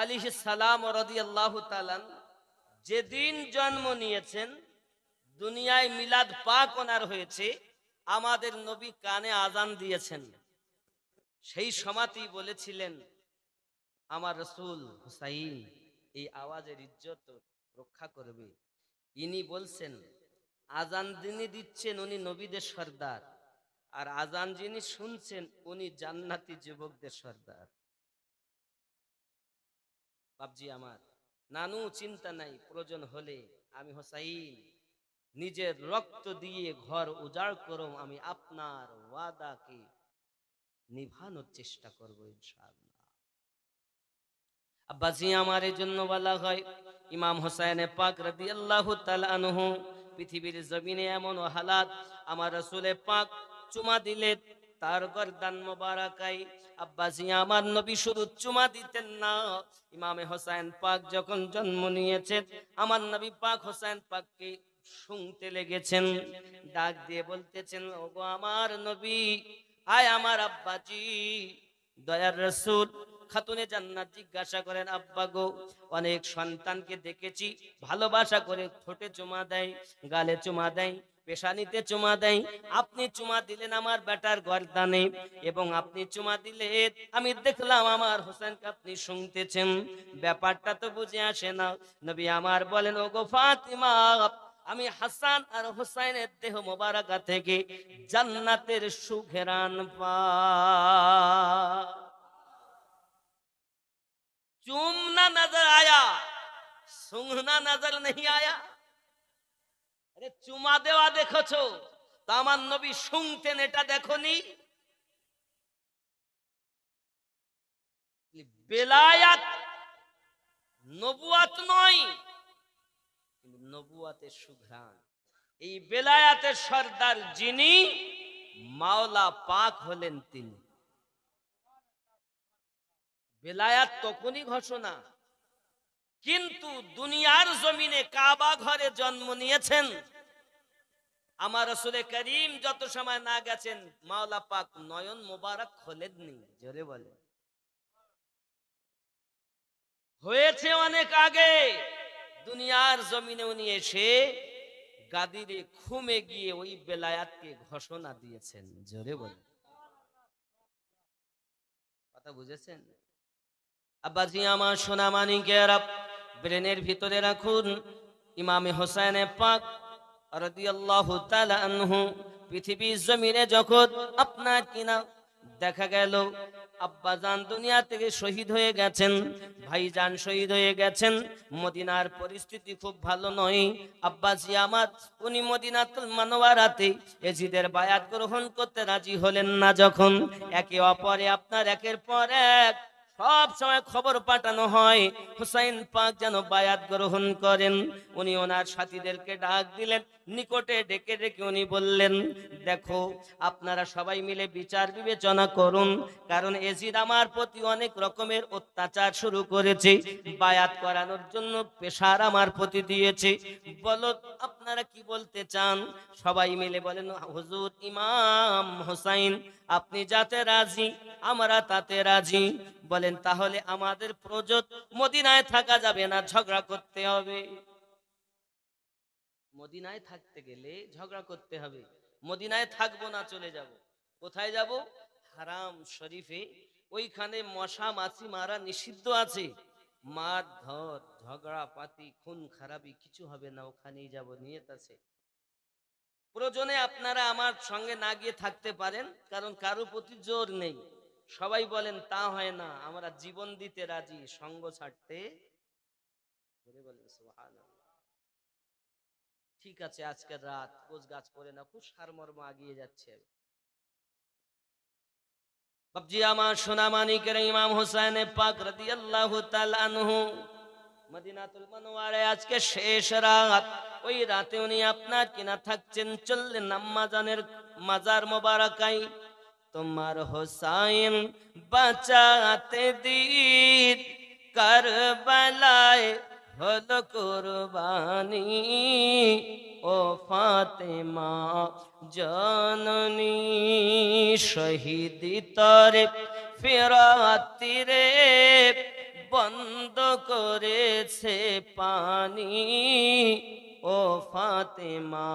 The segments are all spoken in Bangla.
আলাইহিস সালাম রাদিয়াল্লাহু তাআলা যেদিন জন্ম নিয়েছেন, দুনিয়ায় মিলাদ পাক ওনার হয়েছে, আমাদের নবী কানে আজান দিয়েছেন। সেই সময়তেই বলেছিলেন আমার রাসূল হুসাইন এই আওয়াজের ইজ্জত রক্ষা করবে। ইনি বলছেন আজান যিনি দিচ্ছেন উনি নবীদের সর্দার, আর আজান যিনি শুনছেন উনি জান্নাতি যুবকদের সর্দার। বাপজি আমার, নানু চিন্তা নাই, প্রয়োজন হলে আমি হুসাইন নিজের রক্ত দিয়ে ঘর উজাড় করব, আমি আপনার ওয়াদাকে নিভানোর চেষ্টা করব ইনশাআল্লাহ। আব্বাজি আমার, এই জন্য বলা হয় ইমাম হোসেন পাক রাদিয়াল্লাহু তাআলা আনহু পৃথিবীর জমিনে এমন হালাত, আমার রাসূলে পাক চুমা দিলে তার গর্দান মোবারকায়, আব্বাজি আমার নবী শুধু চুমা দিতেন না, ইমামে হোসেন পাক যখন জন্ম নিয়েছেন আমার নবী পাক হোসেন পাককে শুনতে লেগেছেন, ডাক দিয়ে বলতেছেন ওগো আমার নবী, আয় আমার আব্বাজি দয়ার রাসূল। খাতুনে জান্নাত জিজ্ঞাসা করেন আব্বা গো, অনেক সন্তানকে দেখেছি ভালোবাসা করে ঠোঁটে চুমা দেয়, গালে চুমা দেয়, পেশানিতে চুমা দেয়, আপনি চুমা দিলেন আমার বেটার গর্দানে, এবং আপনি চুমা দিলেন আমি দেখলাম আমার হোসেনকে আপনি শুনতেছেন, ব্যাপারটা তো বুঝে আসে না। নবী আমার বলেন ওগো ফাতিমা, আমি হাসান আর হোসাইনের দেহ মোবারকা থেকে জান্নাতের সুঘেরান পাই। चूमना नजर आया, सूंघना नजर नहीं आया। अरे चुमा देवा देखो तो আমার নবী শুনতেন, এটা দেখোনি? বেলায়াত নবুয়াত নয়, কিন্তু নবুয়াতের সুঘ্রাণ। এই বেলায়াতের সর্দার যিনি মাওলা পাক হলেন তিনি। বেলায়াত তখনই ঘোষণা, কিন্তু দুনিয়ার জমিনে কাবা ঘরে জন্ম নিয়েছেন আমার রাসূলে করিম যত সময় না গেছেন মাওলা পাক নয়ন মোবারক খোলেননি। জোরে বলে হয়েছে অনেক আগে, দুনিয়ার জমিনে উনি এসে গাদিরে খুমে গিয়ে ওই বেলায়াতকে ঘোষণা দিয়েছেন। জোরে বলে কথা বুঝেছেন? আব্বাজি আমার সোনা মানিকেরা, ব্রেনের ভিতরে রাখুন, ইমামে হোসেন পাক রাদিয়াল্লাহু তাআলা আনহু পৃথিবীর জমিনে যখন আপনার কিনা দেখা গেল আব্বাজান দুনিয়া থেকে শহীদ হয়ে গেছেন, ভাইজান শহীদ হয়ে গেছেন, মদিনার পরিস্থিতি খুব ভালো নয়। আব্বাজি আমার উনি মদিনাতুল মুনাওয়ারাতে এজিদের বায়াত গ্রহণ করতে রাজি হলেন না, যখন একে অপরে আপনার একের পর এক সব সময় খবর পাঠানো হয় হুসাইন পাক যেন বায়াত গ্রহণ করেন, উনি ওনার সাথীদেরকে ডাক দিলেন, নিকটে ডেকে ডেকে উনি বললেন দেখো আপনারা সবাই মিলে বিচার বিবেচনা করুন, কারণ এজিদ আমার প্রতি অনেক রকমের অত্যাচার শুরু করেছে, বায়াত করানোর জন্য পেশার আমার প্রতি দিয়েছে, বলো আপনারা কি বলতে চান? সবাই মিলে বলেন হুজুর ইমাম হুসাইন আপনি যাতে রাজি আমরা তাতে রাজি। বলেন তাহলে আমাদের প্রয়োজন মদিনায় থাকা যাবে না, ঝগড়া করতে হবে। মদিনায় থাকতে গেলে ঝগড়া করতে হবে, মদিনায় থাকবো না চলে যাব। কোথায় যাব? হারাম শরীফে, ওইখানে মশা মাছি মারা নিষিদ্ধ আছে, মারধর ঝগড়া পাতি খুন খারাপি কিছু হবে না, ওখানেই যাব, নিয়ত আছে। প্রয়োজনে আপনারা আমার সঙ্গে না গিয়ে থাকতে পারেন, কারণ কারো প্রতি জোর নেই। সবাই বলেন তা হয় না, আমরা জীবন দিতে রাজি, সঙ্গ ছাড়তে। ঠিক আছে আজকের রাত কোচ গাছ করে না, খুব সারমর্ম আগিয়ে যাচ্ছে। বাপজি আমার সোনা মানিকের ইমাম হোসেন পাক রাদিয়াল্লাহু তাআলা আনহু মদিনাতুল মুনাওয়ারায় আজকে শেষ রাত, ওই রাতে উনি আপনার কিনা থাকছেন, চললেন আম্মাজানের মাজার মোবারকায়, তোমার হোসাইন বাঁচাতে দিন কারবালায় হলো কুরবানি, ও ফাতেমা জননী শহীদি তরে ফিরাতি রে বন্ধ করেছে পানি ও ফাতেমা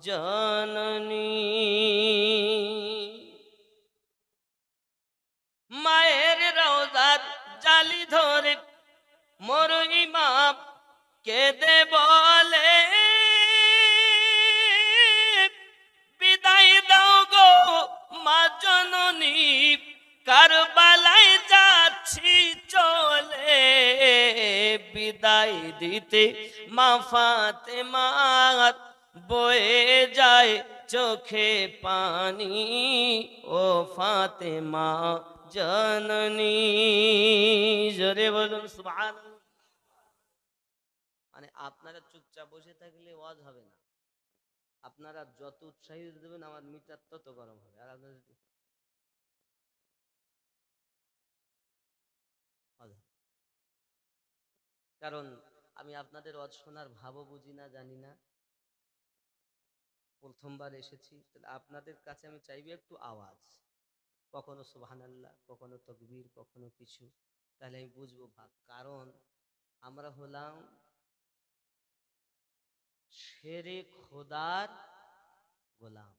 জননী। মায়ের রওজার জালি ধরে মোর ইমাম কেঁদে বলে, বিদায় দাও গো মা জননী, কারবালায় যাচ্ছি চলে। বিদায় দিতে মা ফাতেমার বয়ে যায় চোখে পানি ও ফাতেমা জননী। জোরে বলুন সুবহানাল্লাহ। মানে আপনারা চুপচাপ বসে থাকলে ওয়াজ হবে না, আপনারা যত উৎসাহিত দেবেন আমার মিটার তত গরম হবে। আর আপনাদের কারণ আমি আপনাদের ওয়াজ শোনার ভাবও বুঝি না, জানি না, প্রথমবার এসেছি। আপনাদের কাছে আমি চাইবো একটু আওয়াজ, কখনো সুবহানাল্লাহ, কখনো তাকবীর, কখনো কিছু, তাহলে আমি বুঝবো ভাগ। কারণ আমরা হলাম শেরে খোদার গোলাম,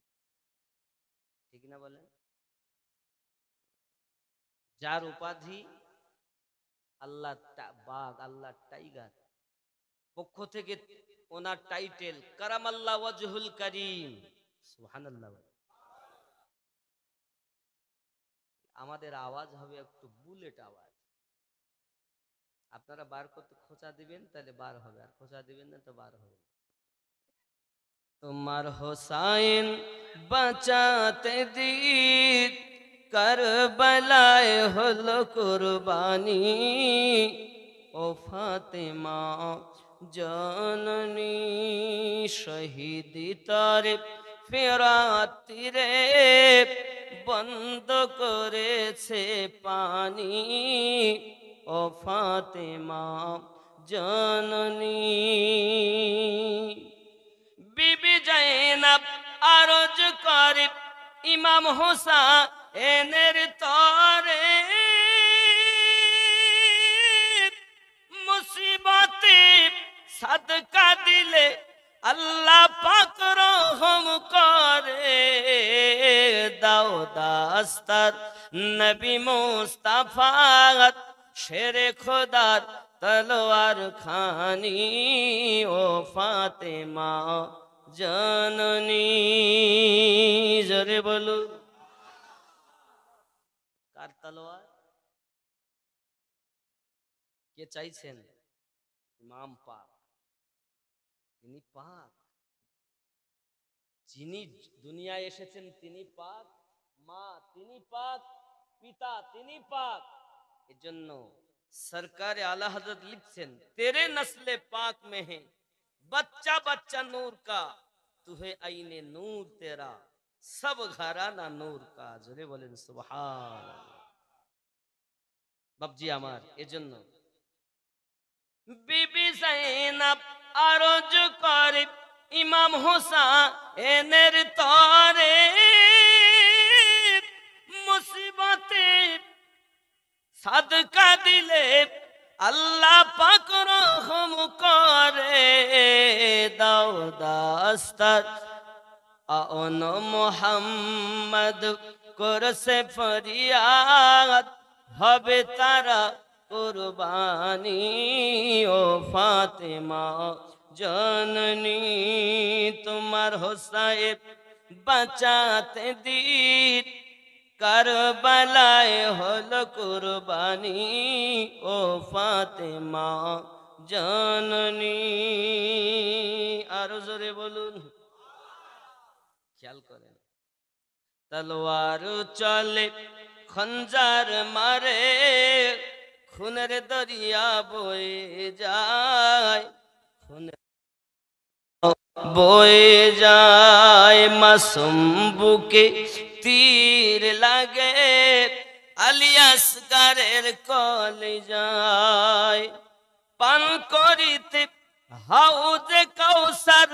ঠিক না বলেন? যার উপাধি আল্লাহ বাঘ, আল্লাহ টাইগার, পক্ষ থেকে ওনার টাইটেল কারামাল্লাহ ওয়াজহুল কারীম। সুবহানাল্লাহ। আমাদের আওয়াজ হবে একটু বুলেট আওয়াজ। আপনারা বার করতে খোঁচা দিবেন তাহলে বার হবে, আর খোঁচা দিবেন না তো বার হবে। তোমার হোসাইন বাঁচাতে দিন কারবালায় হলো কুরবানি ও ফাতেমা জননী। শহীদি তারে ফেরাতিরে বন্ধ করেছে পানি ও ফাতেমা জননী। বিবি জাইনাব আরজ করে ইমাম হোসেনের তরে, মুসিবতে সাদকা দিলে আল্লাহ পাক রহম করে। দাও দাস্তার নবী মুস্তাফা শেরে খোদার তলোয়ার খানি ও ফাতেমা জননী। জোরে বলো, কার তলোয়ার? কে চাইছেন? ইমাম পাক। তিনি পাক, যিনি দুনিয়ায় এসেছেন তিনি পাক, মা তিনি পাক, পিতা তিনি পাক। এজন্য सरकार आला हजरत लिखছেন, तेरे नस्ले पाक में है बच्चा बच्चा नूर का, तू है आईने नूर तेरा सब घराना नूर का। জোরে বলেন সুবহানাল্লাহ। বাপজি আমার, এজন্য বিবি জাইনাব আরজ করে ইমাম হোসেনের তরে, মুসিবতে সাদকা দিলে আল্লাহ পাক রহম করে। দাও দাস্তার আন মুহাম্মদ করছে ফরিয়াদ, হবে তারা কুরবানি ও ফাতেমা জননী। তোমার হোসাইন বাঁচাতে দিন কারবালায় হলো কুরবানি ও ফাতেমা জননী। আরো জোরে বলুন, খেয়াল করেন। তলোয়ার চলে খঞ্জার মারে, খুনের দরিয়া বয়ে যায়, বয়ে যায়। মাসুম বুকে তীর লাগে, আলিয়াসগারের কলিজায়। পান করিতে হাউজে কাউসার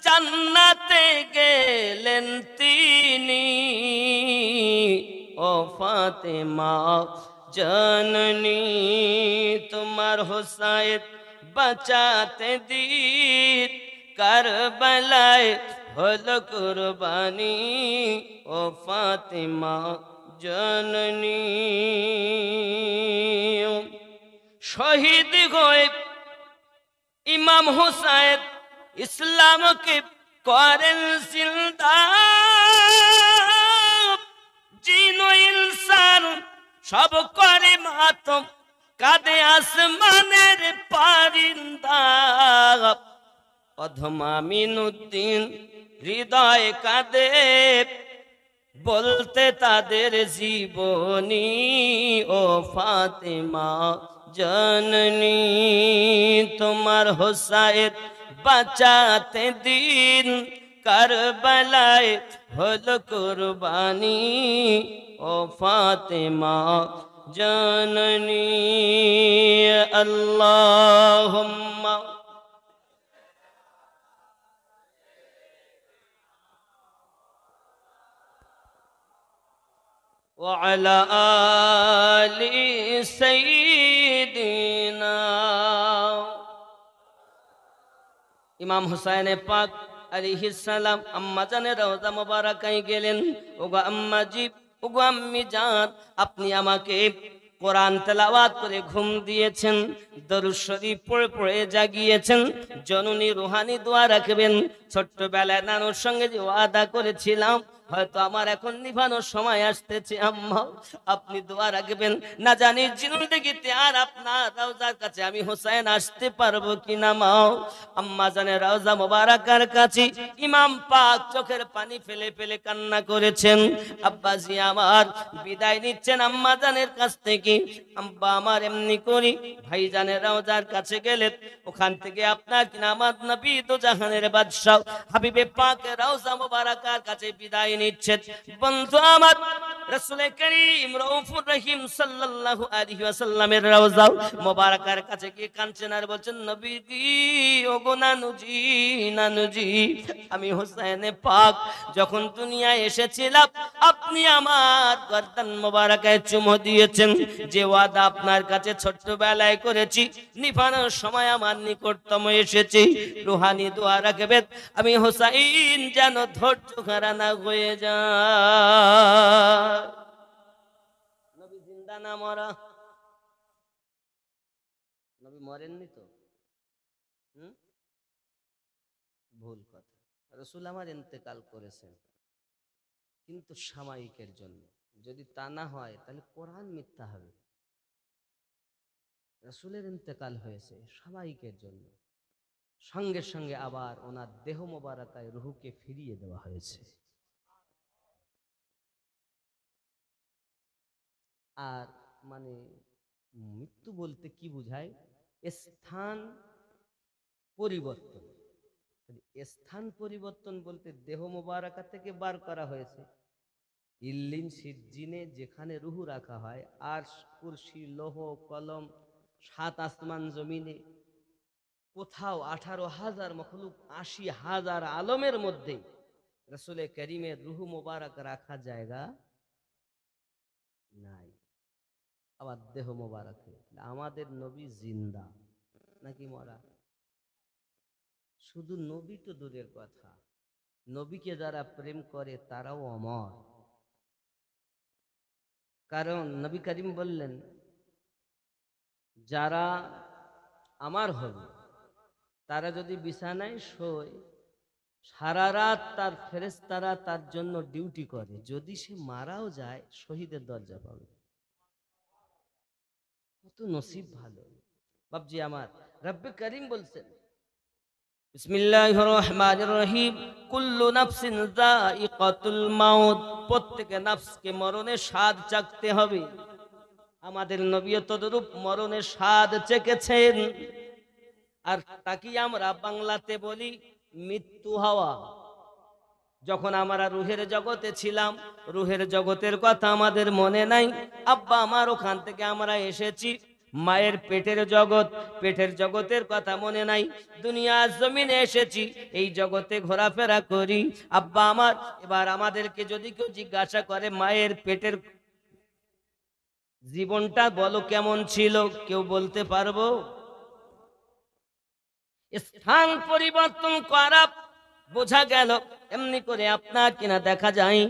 জান্নাতে গেলেন তিনি ও ফাতেমা জননী। তোমার তোমার হোসাইন বাঁচাতে দিন কারবালায় হলো কুরবানি ও ফাতেমা জননী। শহীদ হয়ে ইমাম হোসাইন ইসলামকে করেন জিন্দা, জিন ও ইনসান সব করে মাতম, কাঁদে আসমানের পারিন্দা। অধম আমিনুদ্দিন হৃদয় কাঁদে বলতে তাদের জীবনী ও ফাতেমা জননী তোমার হোসাইন বাঁচাতে দিন কারবালায় হলো কুরবানি ও ফাতেমা জননী। আল্লাহুম্মা وعلى آل سيدنا। ইমাম হুসাইন পাক আলাইহিস সালাম আম্মা জানের রওজা মোবারকায় গেলেন। ওগো আম্মাজি, ওগো আম্মি জান, আপনি আমাকে কোরআন তেলাওয়াত করে ঘুম দিয়েছেন, দরুদ শরীফ পড়ে পড়ে জাগিয়েছেন। জননী রুহানি দোয়া রাখবেন। ছোট্টবেলায় নানুর সঙ্গে যে ওয়াদা করেছিলাম, হয়তো আমার এখন নিভানোর সময় আসতেছে আম্মা, আপনি দোয়া রাখবেন। না জানি জিন্দেগিতে আর আপনার রওজার কাছে আমি হোসেন আসতে পারবো কিনা মাও। আম্মা জানের রওজা মোবারকার কাছে ইমাম পাক চোখের পানি ফেলে ফেলে কান্না করেছেন। আব্বাজি আমার বিদায় নিচ্ছেন আম্মা জানের কাছ থেকে। আব্বা আমার এমনি করি ভাইজানের রওজার কাছে গেলেন, ওখান থেকে আপনার কিনা আমার নবী তো জাহানের বাদশাহ হাবিবে পাকের রওজা মোবারকার কাছে বিদায় নিচ্ছেন। বন্ধু আমার রাসূল করিম রউফুর রহিম সাল্লাল্লাহু আলাইহি ওয়াসাল্লামের রওজা মোবারকার কাছে গিয়ে কাঁদছেন আর বলছেন, নবী কি ওগো নানুজি, নানুজি, আমি হোসেন পাক যখন দুনিয়ায় এসেছিলাম আপনি আমার গর্দান মোবারকায় চুমু দিয়েছেন। যে ওয়াদা আপনার কাছে ছোট্টবেলায় করেছি নিভানোর সময় আমার নিকটতম এসেছি। রুহানি দোয়া রাখবেন আমি হোসাইন যেন ধৈর্য হারা না হয়ে যায়। নবী জিন্দা না মরা? নবী মরেননি তো? ভুল কথা। রাসূল আমার ইন্তেকাল করেছেন, কিন্তু সাময়িকের জন্য। যদি তা না হয় তাহলে কোরআন মিথ্যা হবে। রাসূলের ইন্তেকাল হয়েছে সাময়িকের জন্য, সঙ্গে সঙ্গে আবার ওনার দেহ মোবারকায় রূহকে ফিরিয়ে দেওয়া হয়েছে। আর মানে মৃত্যু বলতে কি বোঝায়? স্থান পরিবর্তন। স্থান পরিবর্তন বলতে দেহ মোবারকা থেকে বার করা হয়েছে। ইল্লিন সিজ্জিনে যেখানে রুহ রাখা হয়, আরশ কুরসি লৌহ কলম 7 আসমান জমিনে কোথাও 18,000 মখলুক 80,000 আলমের মধ্যে রাসূল করিমের রুহ মোবারক রাখা জায়গা নাই। আবার দেহ মোবারক, আমাদের নবী জিন্দা নাকি মরা? শুধু নবী তো দূরের কথা, নবীকে যারা প্রেম করে তারাও অমর। কারণ নবী করিম বললেন, যারা আমার হবে তারা যদি বিছানায় শোয় সারা রাত তার ফেরেশতারা তার জন্য ডিউটি করে, যদি সে মারাও যায় শহীদের দরজা পাবে। কত নসিব ভালো বাপজি আমার। রব্বে করিম বলছেন, বিসমিল্লাহির রহমানির রহিম, কুল্লু নাফসিন যায়িকাতুল মাউত, প্রত্যেক নফসকে মরণের স্বাদ চাখতে হবে। আমাদের নবী তদরূপ মরণের স্বাদ চেখেছেন। আর তাকি আমরা বাংলাতে বলি মৃত্যু হওয়া। যখন আমরা রুহের জগতে ছিলাম, রুহের জগতের কথা আমাদের মনে নাই। আব্বা আমার ওখান থেকে আমরা এসেছি, মায়ের পেটের জগৎ, পেটের জগতের কথা মনে নাই। দুনিয়ার জমিনে এসেছি, এই জগতে ঘোরাফেরা করি। আব্বা আমার এবার আমাদেরকে যদি কেউ জিজ্ঞাসা করে মায়ের পেটের জীবনটা বলো কেমন ছিল, কেউ বলতে পারবো? স্থান পরিবর্তন করা বোঝা গেল এমনি করে আপনার কিনা দেখা যায়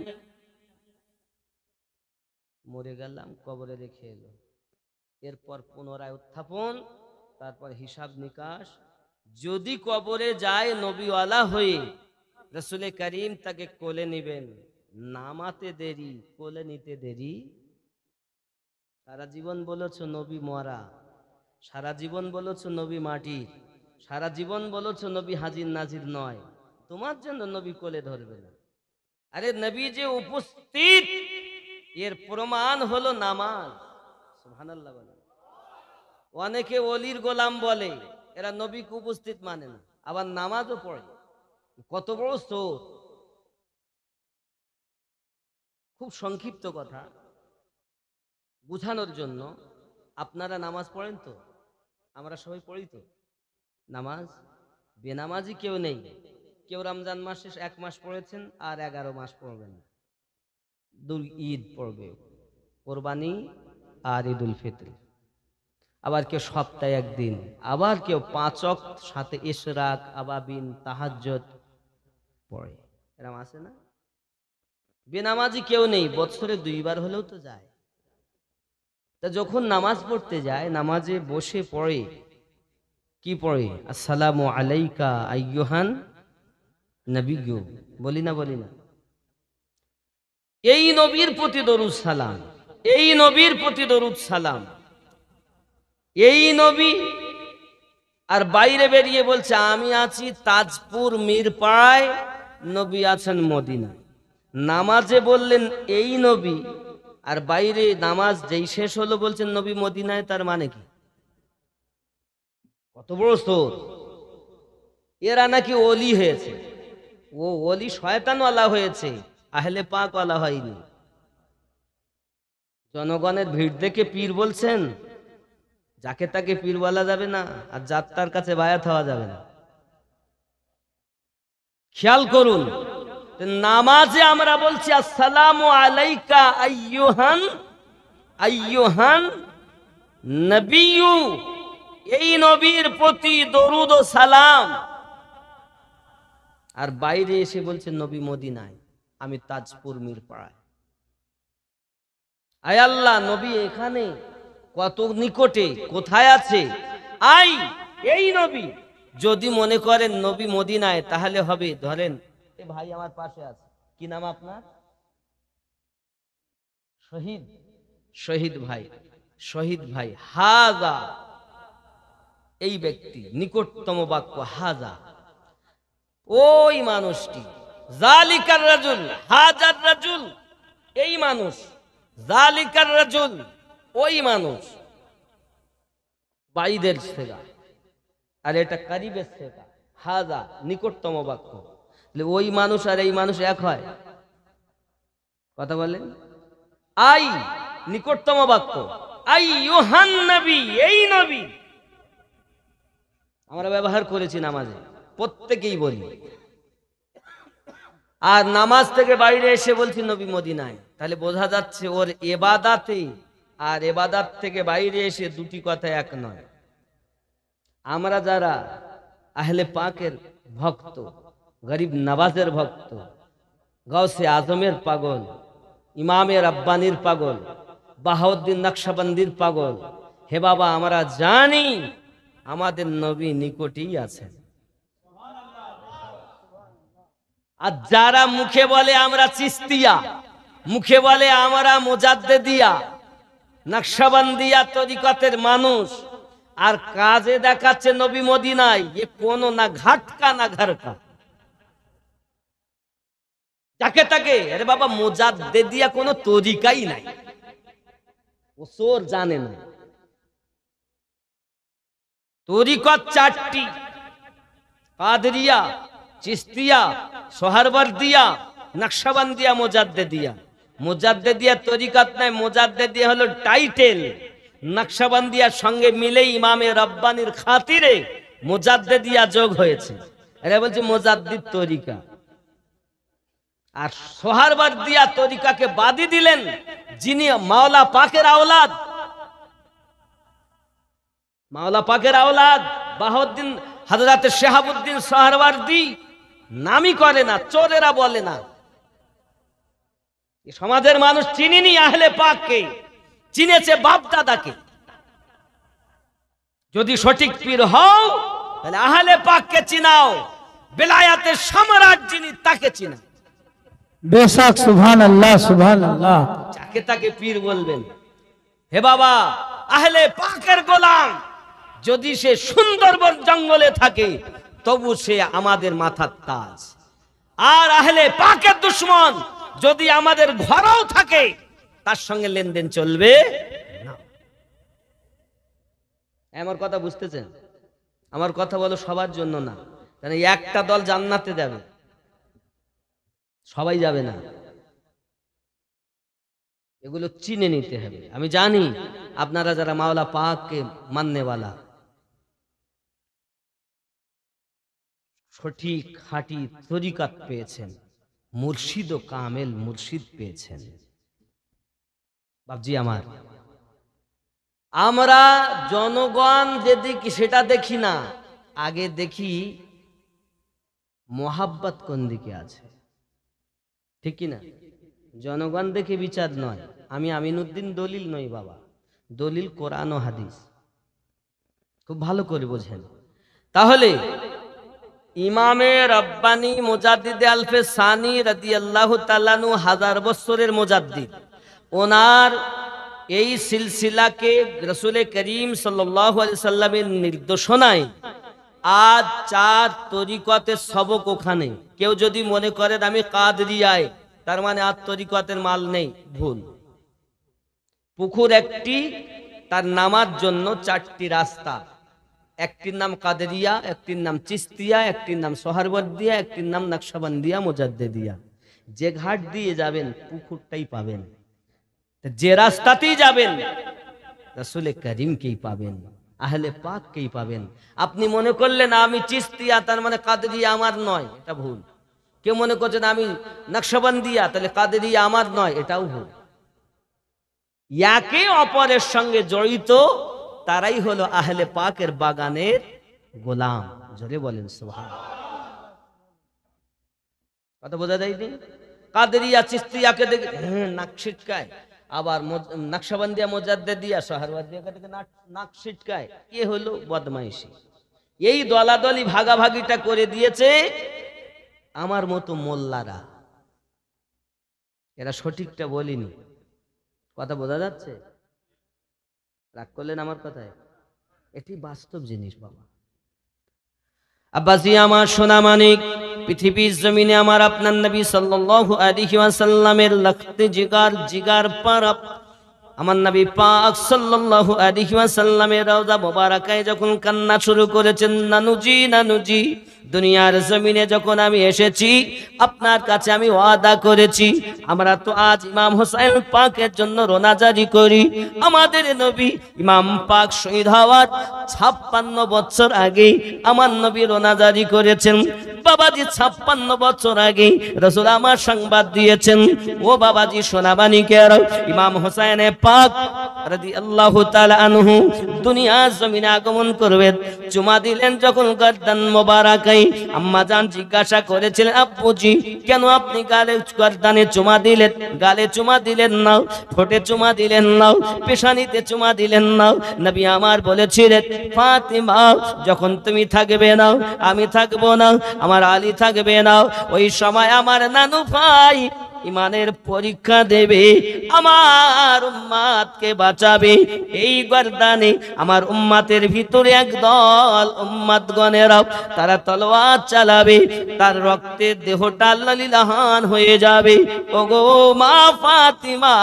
মরে গেলাম, কবরে রেখে এলো, এরপর পুনরায় উত্থাপন, তারপর হিসাব নিকাশ। যদি কবরে যায় নবীওয়ালা হয়ে, রসুল করিম তাকে কোলে নিবেন, নামাতে দেরি, কোলে নিতে দেরি। সারা জীবন বলেছো নবী মরা, সারা জীবন বলেছো নবী মাটির, সারা জীবন বলেছো নবী হাজির নাজির নয়, তোমার জন্য নবী কোলে ধরবে না। আরে নবী যে উপস্থিত এর প্রমাণ হলো নামাজ। সুবহানাল্লাহ বলে। অনেকে ওলির গোলাম বলে, এরা নবীকে উপস্থিত মানে না, আবার নামাজও পড়ে। কত বড় চোর! খুব সংক্ষিপ্ত কথা বুঝানোর জন্য, আপনারা নামাজ পড়েন তো? আমরা সবাই পড়ি তো নামাজ? বেনামাজি কেউ নেই। কেউ রমজান মাসে 1 মাস পড়েছেন আর 11 মাস পড়বেন, ঈদ পড়বে, কোরবানি আর ঈদুল ফিতর। আবার কেউ সপ্তাহে 1 দিন, আবার কেউ 5 ওয়াক্ত সাথে ইশরাক, আবাবিন, তাহাজ্জুদ পড়ে। এরকম আছে না? বেনামাজি কেউ নেই, বছরে 2 বার হলেও তো যায়। তা যখন নামাজ পড়তে যায়, নামাজে বসে পড়ে কি পড়ে? আসসালামু আলাইকা আইয়ুহান নবিয়্যু, বলি না? বলি না? এই নবীর প্রতি দরুদ সালাম, এই নবীর প্রতি দরুদ সালাম। এই নবী আর বাইরে বেরিয়ে বলছে আমি আছি তাজপুর মিরপাড়ায়, নবী আছেন মদিনায়। নামাজে বললেন এই নবী, আর বাইরে নামাজ যেই শেষ হলো বলছেন নবী মদিনায়। তার মানে কি? কত বড় চোর! এরা নাকি ওলি হয়েছে। ও ওলি শয়তানওয়ালা হয়েছে, আহলে পাকওয়ালা হয়নি। জনগণের ভিড় দেখে পীর বলছেন, যাকে তাকে পীর বলা যাবে না, আর যার তার কাছে বায়াত হওয়া যাবে না। খেয়াল করুন, নামাজে আমরা বলছি আসসালামু আলাইকা আইয়ুহান আইয়ুহান নবিয়্যু, এই নবীর প্রতি দরুদ ও সালাম। আর বাইরে এসে বলছে নবী মদিনায়, আমি তাজপুর মিরপাড়ায়। আয় আল্লাহ, নবী এখানে কত নিকটে, কোথায় আছে? আই এই নবী। যদি মনে করেন নবী মদিনায়, তাহলে হবে, ধরেন এ ভাই আমার পাশে আছে, কি নাম আপনার? শহীদ। শহীদ ভাই, শহীদ ভাই হাজা, এই ব্যক্তি, নিকটতম বাক্য হাজা, ওই মানুষটি। জালিকার রাজুল, হাজার রাজুল, এই মানুষ। জালিকার রাজুল, ওই মানুষ। বাইদের সেগা, আর এটা কারিবের সেগা। হাজা নিকটতম বাক্য, ওই মানুষ আর এই মানুষ এক হয়? কথা বলেন। আই নিকটতম বাক্য, আইয়ুহান নবী, এই নবী। আমরা ব্যবহার করেছি নামাজে, প্রত্যেকেই বলি। আর নামাজ থেকে বাইরে এসে বলছি নবী মদিনায়, তাহলে বোঝা যাচ্ছে ওর ইবাদাতে আর ইবাদাত থেকে বাইরে এসে দুটি কথা এক নয়। আমরা যারা আহলে পাকের ভক্ত, গরিব নওয়াজের ভক্ত, গাউসে আজমের পাগল, ইমামে রব্বানির পাগল, বাহাউদ্দিন নকশবন্দির পাগল, হে বাবা আমরা জানি আমাদের নবী নিকটেই আছেন। আর যারা মুখে বলে আমরা চিস্তিয়া, মুখে বলে আমরা মুজাদ্দেদিয়া, নকশবন্দিয়া তরিকতের মানুষ, আর কাজে দেখাচ্ছে নবী মদিনায়, এ কোন না ঘাটকা না ঘরকা। যাকে তাকে, আরে বাবা মুজাদ্দেদিয়া কোনো তরিকাই নাই, ও চোর জানে না। তরিকত 4টি, কাদরিয়া, চিস্তিয়া, সোহরওয়ার্দিয়া, নকশবন্দিয়া, মুজাদ্দেদিয়া। মুজাদ্দেদিয়া তরিকত নাই, মুজাদ্দেদিয়া হলো টাইটেল। নকশবন্দিয়ার সঙ্গে মিলে ইমামে রব্বানির খাতিরে মুজাদ্দেদিয়া যোগ হয়েছে, এরা বলছে মুজাদ্দিদ তরিকা। আর সোহরওয়ার্দিয়া তরিকাকে বাদই দিলেন যিনি মাওলা পাকের আওলাদ, মাওলা পাকের আওলাদ বাহাউদ্দিন হযরত শিহাবুদ্দিন সোহরাওয়ার্দী নামই করে না, চোরেরা বলে না। সমাজের মানুষ চিনিনি আহলে পাককে, চিনেছে বাপ দাদাকে। যদি সঠিক পীর হও তাহলে আহলে পাককে চিনাও, বেলায়াতের সম্রাট যিনি তাকে চিনাও। বেশক, সুবহানাল্লাহ সুবহানাল্লাহ। যাকে তাকে পীর বলবেন। হে বাবা, আহলে পাকের গোলাম যদি সে সুন্দরবন জঙ্গলে থাকে তবু সে আমাদের মাথার তাজ। আর আহলে পাকের দুশমন যদি আমাদের ঘরেও থাকে তার সঙ্গে লেনদেন চলবে না। আমার কথা বুঝতেছেন? আমার কথা বলো সবার জন্য না, কারণ একটা দল জান্নাতে যাবে, সবাই যাবে না। এগুলো চিনে নিতে হবে। আমি জানি আপনারা যারা মাওলা পাককে মাননেওয়ালা, সঠিক খাঁটি তরিকাত পেয়েছেন, মুর্শিদ ও কামেল মুর্শিদ পেয়েছেন। বাবজি আমার, আমরা জনগণ যেদিকে সেটা দেখি না, আগে দেখি মোহাব্বত কোন দিকে আছে, ঠিক কি না? জনগণ দেখে বিচার নয়। আমি আমিনউদ্দিন দলিল নই বাবা, দলিল কোরআন ও হাদিস। খুব ভালো করে বোঝেন। তাহলে ইমামে রব্বানী মুজাদ্দিদে আলফে সানি রাদিয়াল্লাহু তাআলা আনহু 1000 বছরের মুজাদ্দিদ, ওনার এই সিলসিলাকে রাসূলে করিম সাল্লাল্লাহু আলাইহি সাল্লামের নির্দেশনায় আজ 4 তরিকতের সবক ওখানে। কেউ যদি মনে করেন আমি কাদরিয়ায়, তার মানে আর তরিকতের মাল নেই, ভুল। পুকুর একটি, তার নামার জন্য 4টি রাস্তা। একটির নাম কাদেরিয়া, একটির নাম চিস্তিয়া, একটির নাম সোহরাওয়ার্দিয়া, একটির নাম নকশবন্দিয়া মুজাদ্দিদিয়া। যে ঘাট দিয়ে যাবেন পুকুরটাই পাবেন, যে রাস্তাতেই যাবেন রাসূলে করিমকেই পাবেন, আহলে পাককেই পাবেন। আপনি মনে করলেন আমি চিস্তিয়া তার মানে কাদেরিয়া আমার নয়, এটা ভুল। কেউ মনে করছেন আমি নকশবন্দিয়া তাহলে কাদেরিয়া আমার নয়, এটাও ভুল। একে অপরের সঙ্গে জড়িত তারাই হলো আহলে পাকের বাগানের গোলাম। জোরে বলেন সুবহানাল্লাহ। কথা বোঝা যায়নি? কাদেরিয়া চিস্তিয়াকে দেখে নাক ছিটকায়, আবার নকশবন্দিয়া মুজাদ্দিদিয়া সোহরাওয়ার্দিয়াকে দেখে নাক ছিটকায়। এ হলো বদমাইশি। এই দলাদলি ভাগাভাগিটা করে দিয়েছে আমার মতো মোল্লারা। এরা সঠিকটা বলিনি। কথা বোঝা যাচ্ছে? রাগ করলেন আমার কথায়? এটি বাস্তব জিনিস বাবা। আব্বাসি আমার সোনা মানিক, পৃথিবীর জমিনে আমার আপনার নবী সাল্লাল্লাহু আলাইহি ওয়াসাল্লামের লখতে জিগার পারা আমার নবী পাক সাল্লাল্লাহু আলাইহি ওয়াসাল্লামের রওজা মোবারকায় যখন কান্না শুরু করেছেন, নানুজি নানুজি, দুনিয়ার জমিনে যখন আমি এসেছি আপনার কাছে আমি ওয়াদা করেছি, আমরা তো আজ ইমাম হোসেন পাকের জন্য রোনা জারি করি। আমাদের নবী ইমাম পাক শহীদ হওয়ার 56 বছর আগে আমার নবী রোনা জারি করেছেন। বাবাজি 56 বছর আগে রাসূল আমার সংবাদ দিয়েছেন, ও বাবাজি সোনাবানিকের ইমাম হোসেন পাক রাদিয়াল্লাহু তাআলা আনহু দুনিয়ার জমিনে আগমন করবেন। চুমা দিলেন যখন গর্দান মোবারকায়, আম্মা জান জিজ্ঞাসা করেছিলেন, আব্বুজি কেন আপনি গালে গর্দানে চুমা দিলেন? গালে চুমা দিলেন না, ঠোঁটে চুমা দিলেন না, পেশানিতে চুমা দিলেন না? নবী আমার বলেছিলেন, ফাতিমা যখন তুমি থাকবে না আমি থাকবো না, আমার আলী থাকবে না, ওই সময় আমার নানু ভাই ইমানের পরীক্ষা দেবে, আমার উম্মাতকে বাঁচাবে। এই গর্দানে আমার উম্মাতের ভিতরে একদল উম্মাতগণেরা তারা তলোয়ার চালাবে, তার রক্তের দেহটা লালিলাহান হয়ে যাবে। ওগো মা ফাতিমা,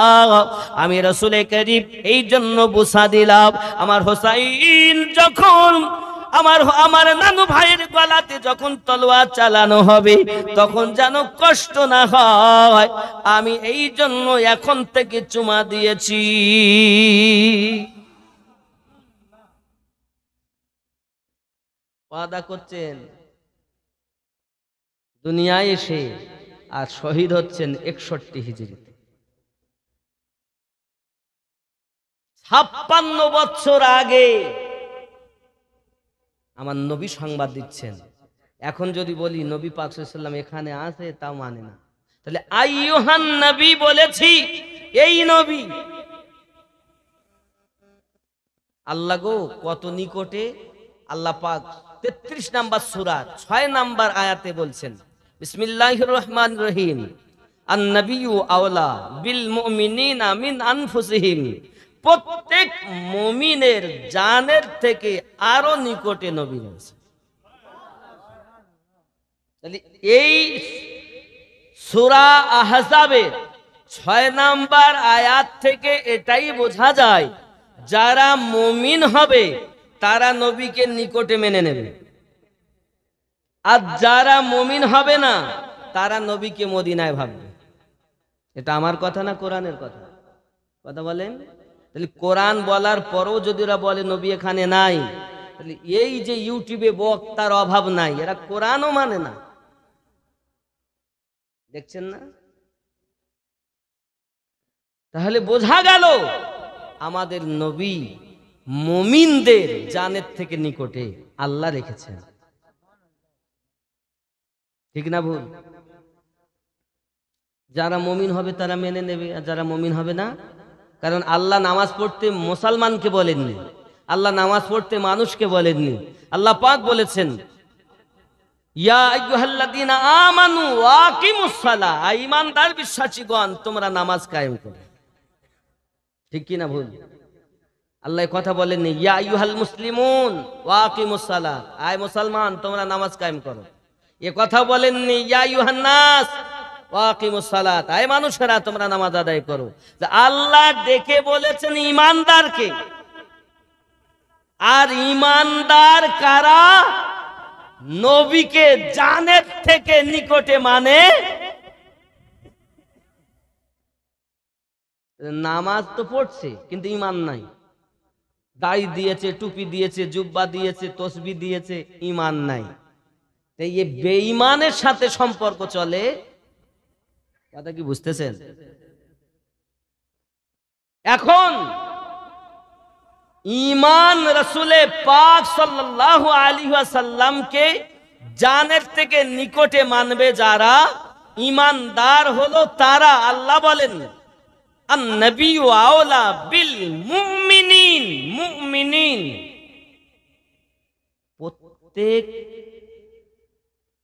আমি রাসূলে করিম এই জন্য বুসা দিলাম, আমার হোসাইন যখন আমার নানু ভাইয়ের গলাতে যখন তলোয়ার চালানো হবে তখন যেন কষ্ট না হয়, আমি এই জন্য এখন থেকে চুমা দিয়েছি। ওয়াদা করছেন দুনিয়ায় এসে, আর শহীদ হচ্ছেন 61 হিজরিতে। 56 বছর আগে আমার নবী সংবাদ দিচ্ছেন। এখন যদি বলি নবী পাক সাল্লাল্লাহু আলাইহি ওয়াসাল্লাম এখানে আছে, তাও মানে না। তাহলে আইয়ুহান নবী বলেছি, এই নবী। আল্লাহ গো কত নিকটে। আল্লাহ পাক 33 নাম্বার সূরা 6 নাম্বার আয়াতে বলছেন, বিসমিল্লাহির রহমানির রহিম, আন নবিয়্যু আওলা বিল মুমিনিনা মিন আনফুসিহিম। প্রত্যেক মুমিনের জানের থেকে আরো নিকটে নবী রয়েছে। তাহলে এই সূরা আহজাবের 6 নাম্বার আয়াত থেকে এটাই বোঝা যায়, যারা মুমিন হবে তারা নবীকে নিকটে মেনে নেবে, আর যারা মুমিন হবে না তারা নবীকে মদিনায় ভাববে। এটা আমার কথা না কোরআনের কথা? কথা বলেন। তাহলে কোরআন বলার পরও যদি ওরা বলে নবী এখানে নাই, তাহলে এই যে ইউটিউবে বক্তার অভাব নাই, এরা কোরআনও মানে না। দেখছেন না? তাহলে বোঝা গেল আমাদের নবী মুমিনদের জানের থেকে নিকটে আল্লাহ রেখেছেন। ঠিক না ভুল? যারা মুমিন হবে তারা মেনে নেবে, আর যারা মুমিন হবে না। কারণ আল্লাহ নামাজ পড়তে মুসলমানকে বলেননি, আল্লাহ নামাজ পড়তে মানুষকে বলেননি। আল্লাহ পাক বলেছেন, ইয়া আইয়ুহাল্লাযীনা আমানু ওয়া আকিমুস সালাহ, ঈমানদার বিশ্বাসীগণ তোমরা নামাজ কায়েম করো। ঠিক কি না ভুল? আল্লাহ কথা বলেননি ইয়া আইয়ুহাল মুসলিমুন ওয়া আকিমুস সালাহ, আয় মুসলমান তোমরা নামাজ কায়েম করো। এ কথা বলেননি ইয়া আইয়ুহান নাস ওয়া আকিমুস সালাত, আয় মানুষেরা তোমরা নামাজ আদায় করো। আল্লাহ ডেকে বলেছেন ঈমানদারকে। আর ঈমানদার কারা? নবীকে জানের থেকে নিকটে মানে। নামাজ তো পড়ছে কিন্তু ঈমান নাই, দাড়ি দিয়েছে, টুপি দিয়েছে, জুব্বা দিয়েছে, তসবিহ দিয়েছে, ঈমান নাই। এই বেঈমানের সাথে সম্পর্ক চলে। কথা কি বুঝতেছেন? এখন ঈমান রাসূলে পাক সাল্লাল্লাহু আলাইহি ওয়াসাল্লামকে জানের থেকে নিকটে মানবে যারা, ঈমানদার হলো তারা। আল্লাহ বলেন আন নবিয়্যু আওলা বিল মুমিনিন, মুমিনিন প্রত্যেক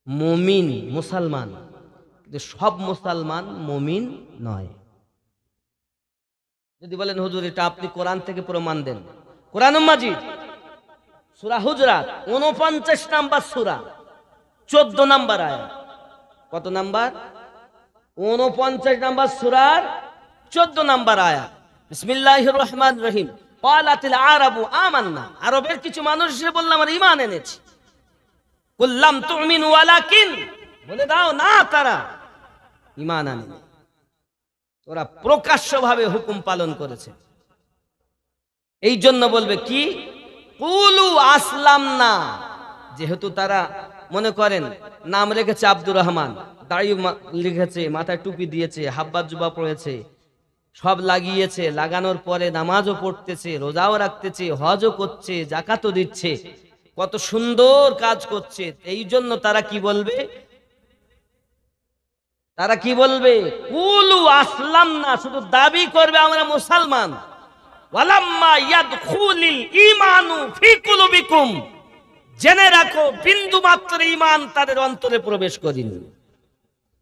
মুমিন মুসলমান, কিন্তু সব মুসলমান মুমিন নয়। যদি বলেন হুজুর এটা আপনি কোরআন থেকে প্রমাণ দেন, কোরআন মাজিদ সূরা হুজরাত 49 নাম্বার সূরা 14 নাম্বার আয়াত। কত নাম্বার? 49 নাম্বার সূরার 14 নাম্বার আয়াত। বিসমিল্লাহির রহমানির রহিম, ক্বালাতিল আরাবু আমান্না, আরবের কিছু মানুষ এসে বলল আমরা ঈমান এনেছি। কুল্লাম তুমিনু ওয়ালাকিন, বলে দাও না তারা ঈমান আনেনি, ওরা প্রকাশ্যভাবে হুকুম পালন করেছে। এই জন্য বলবে কি কুলু আসলাম না, যেহেতু তারা মনে করেন নাম রেখেছে আব্দুর রহমান, দাড়ি লিখেছে, মাথায় টুপি দিয়েছে, হাব্বা জুবা পড়েছে, সব লাগিয়েছে, লাগানোর পরে নামাজও পড়তেছে, রোজাও রাখতেছে, হজও করছে, জাকাতও দিচ্ছে, কত সুন্দর কাজ করছে। এই জন্য তারা কি বলবে? তারা কি বলবে? কুলু আসলাম না, শুধু দাবি করবে আমরা মুসলমান। ওয়ালাম্মা ইয়াদখুলিল ঈমানু ফি কুলুবিকুম, জেনে রাখো বিন্দু মাত্র ঈমান তাদের অন্তরে প্রবেশ করেনি।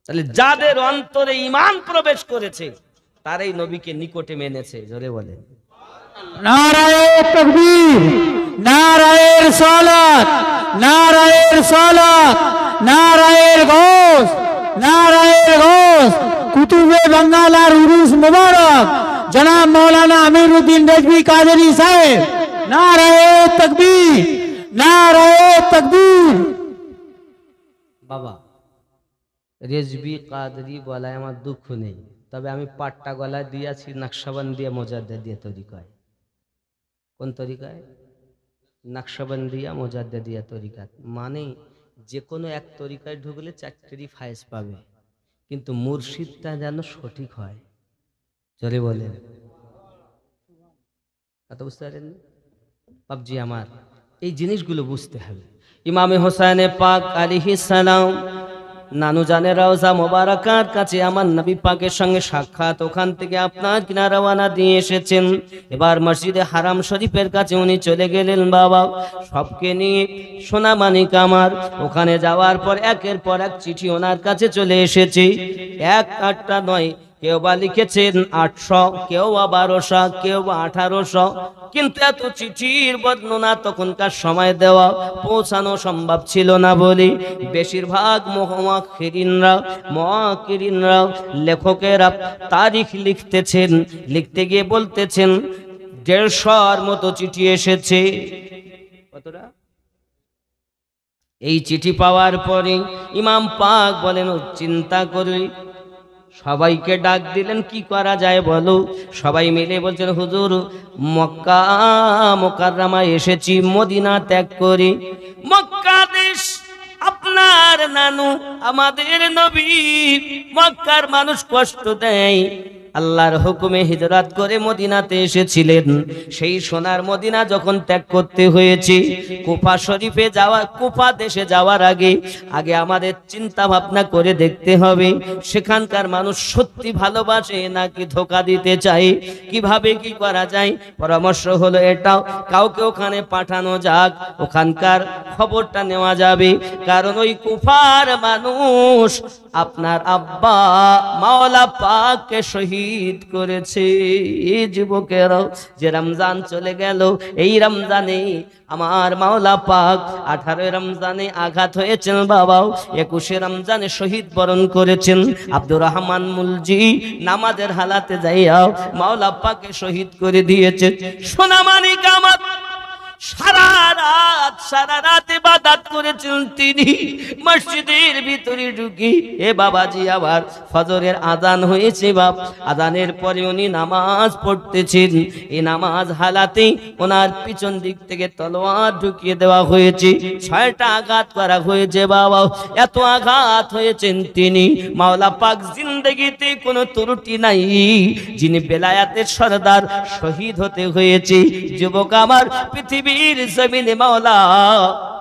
তাহলে যাদের অন্তরে ঈমান প্রবেশ করেছে তারাই নবীকে নিকটে মেনেছে। জোরে বলে নারায়ে তাকবীর, নারায়ে রিসালাত, নারায়ে রিসালাত, নারায়ে গৌস, নারায়ে গৌস। কুতুবে বাঙ্গাল আর উরুস মুবারক জনাব মৌলানা আমিরউদ্দিন রেজভী কাদেরী সাহেব। নারায়ে তাকবীর, নারায়ে তাকবীর। বাবা রেজভী কাদেরী বলায় আমার দুঃখ নেই, তবে আমি পাট্টা গলায় দিয়েছি, নকশবন্দিয়া মোজাদ্দেদ দিয়ে তরিকায়। কোন তরিকায়? নকশবন্দিয়া মোজাদ্দেদিয়া তরিকা। মানে যে কোনো এক তরিকায় ঢুকলে 4টি ফায়েজ পাবে, কিন্তু মুর্শিদটা যেন সঠিক হয়। চলে বলেন, কথা বুঝতে পারেন? বাবজি আমার, এই জিনিসগুলো বুঝতে হবে। ইমামে হোসেনে পাক আলাইহিস সালাম নানু জানের রওজা মোবারকার কাছে আমার নবী পাকের সঙ্গে সাক্ষাৎ, ওখান থেকে আপনার কিনা রওনা দিয়ে এসেছেন। এবার মসজিদে হারাম শরীফের কাছে উনি চলে গেলেন বাবা, সবকে নিয়ে সোনামানিক আমার। ওখানে যাওয়ার পর একের পর এক চিঠি ওনার কাছে চলে এসেছে, এক আটটা নয়, কেউ বা লিখেছেন 800, কেউ বা 1200, কেউ বা 1800, কিন্তু এত চিঠির বর্ণনা তখনকার সময় দেওয়া পৌঁছানো সম্ভব ছিল না বলে বেশিরভাগ মুহাক্কিরিনরা লেখকেরা তারিখ লিখতেছেন, লিখতে গিয়ে বলতেছেন 150-র মতো চিঠি এসেছে। কতটা? এই চিঠি পাওয়ার পরে ইমাম পাক বলেন চিন্তা করি, সবাইকে ডাক দিলেন, কি করা যায় বলো? সবাই মিলে বলছেন হুজুর মক্কা মুকাররমায় এসেছি, মদিনা ত্যাগ করি। মক্কা দেশ আপনার নানু আমাদের নবী, মক্কার মানুষ কষ্ট দেয়, আল্লাহর হুকুমে হিজরত করে মদিনাতে এসেছিলেন। সেই সোনার মদিনা যখন ত্যাগ করতে হয়েছে, কুফা শরীফে যাওয়া, কুফা দেশে যাওয়ার আগে আমাদের চিন্তা ভাবনা করে দেখতে হবে সেখানকার মানুষ সত্যি ভালোবাসে নাকি ধোঁকা দিতে চায়, কিভাবে কি করা যায়। পরামর্শ হলো এটাও, কাউকে ওখানে পাঠানো যাক, ওখানকার খবরটা নেওয়া যাবে, কারণ ওই কুফার মানুষ আপনার আব্বা মাওলা পাককে শহীদ করেছে। এই যুবকেরাও যে রমজান চলে গেল, এই রমজানে আমার মাওলা পাক 18 রমজানে আঘাত হয়েছেন বাবাও, 21 রমজানে শহীদ বরণ করেছেন। আব্দুর রহমান মুলজি নামাজের হালাতে যাইয়াও মাওলা পাককে শহীদ করে দিয়েছে। সোনামানিক আমার সারা রাত ইবাদত করেছেন তিনি মসজিদের ভিতরে ঢুকি। এ বাবাজি আবার ফজরের আজান হয়েছে বাপ, আজানের পরে উনি নামাজ পড়তেছেন। এই নামাজ হালাতে ওনার পিছন দিক থেকে তলোয়ার ঢুকিয়ে দেওয়া হয়েছে, 6টা আঘাত করা হয়েছে বাবা। এত আঘাত হয়েছেন তিনি, মাওলা পাক জিন্দেগিতে কোনো ত্রুটি নাই, যিনি বেলায়াতের সরদার শহীদ হতে হয়েছে। যুবক আমার, পৃথিবীর জমিনে মাওলা